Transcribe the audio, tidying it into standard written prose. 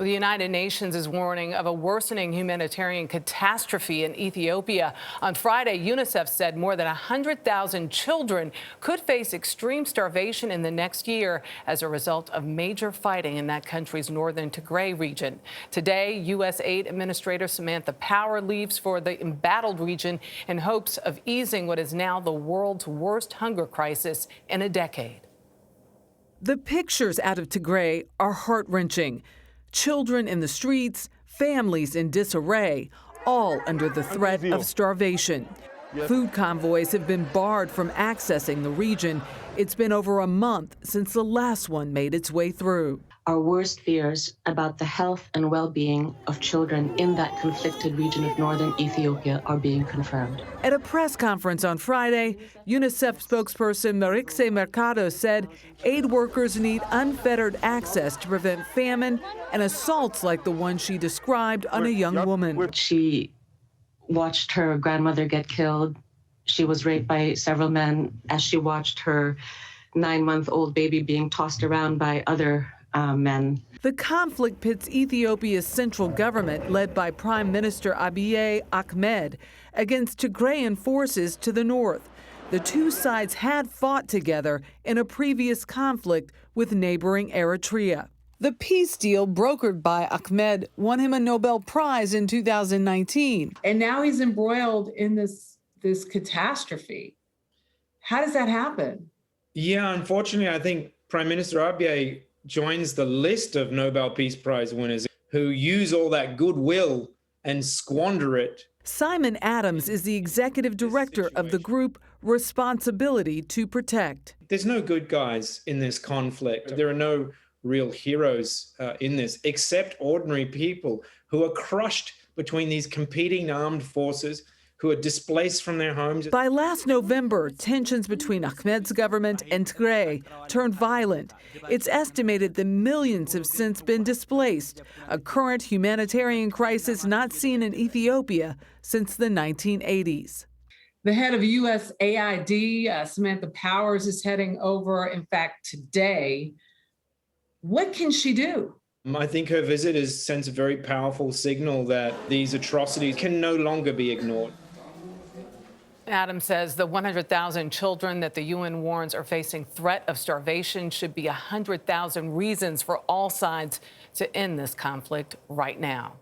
The United Nations is warning of a worsening humanitarian catastrophe in Ethiopia. On Friday, UNICEF said more than 100,000 children could face extreme starvation in the next year as a result of major fighting in that country's northern Tigray region. Today, USAID Administrator Samantha Power leaves for the embattled region in hopes of easing what is now the world's worst hunger crisis in a decade. The pictures out of Tigray are heart-wrenching. Children in the streets, families in disarray, all under the threat of starvation. Food convoys have been barred from accessing the region. It's been over a month since the last one made its way through. Our worst fears about the health and well-being of children in that conflicted region of northern Ethiopia are being confirmed. At a press conference on Friday, UNICEF spokesperson Marixe Mercado said aid workers need unfettered access to prevent famine and assaults like the one she described on a young woman. She watched her grandmother get killed. She was raped by several men as she watched her 9-month-old baby being tossed around by other men. The conflict pits Ethiopia's central government, led by Prime Minister Abiy Ahmed, against Tigrayan forces to the north. The two sides had fought together in a previous conflict with neighboring Eritrea. The peace deal brokered by Ahmed won him a Nobel Prize in 2019. And now he's embroiled in this catastrophe. How does that happen? Yeah, unfortunately, I think Prime Minister Abiy joins the list of Nobel Peace Prize winners who use all that goodwill and squander it. Simon Adams is the executive director of the group Responsibility to Protect. There's no good guys in this conflict. There are no real heroes in this, except ordinary people who are crushed between these competing armed forces, who are displaced from their homes. By last November, tensions between Ahmed's government and Tigray turned violent. It's estimated that millions have since been displaced, a current humanitarian crisis not seen in Ethiopia since the 1980s. The head of USAID, Samantha Power, is heading over, in fact, today. What can she do? I think her visit sends a very powerful signal that these atrocities can no longer be ignored. Adams says the 100,000 children that the UN warns are facing threat of starvation should be 100,000 reasons for all sides to end this conflict right now.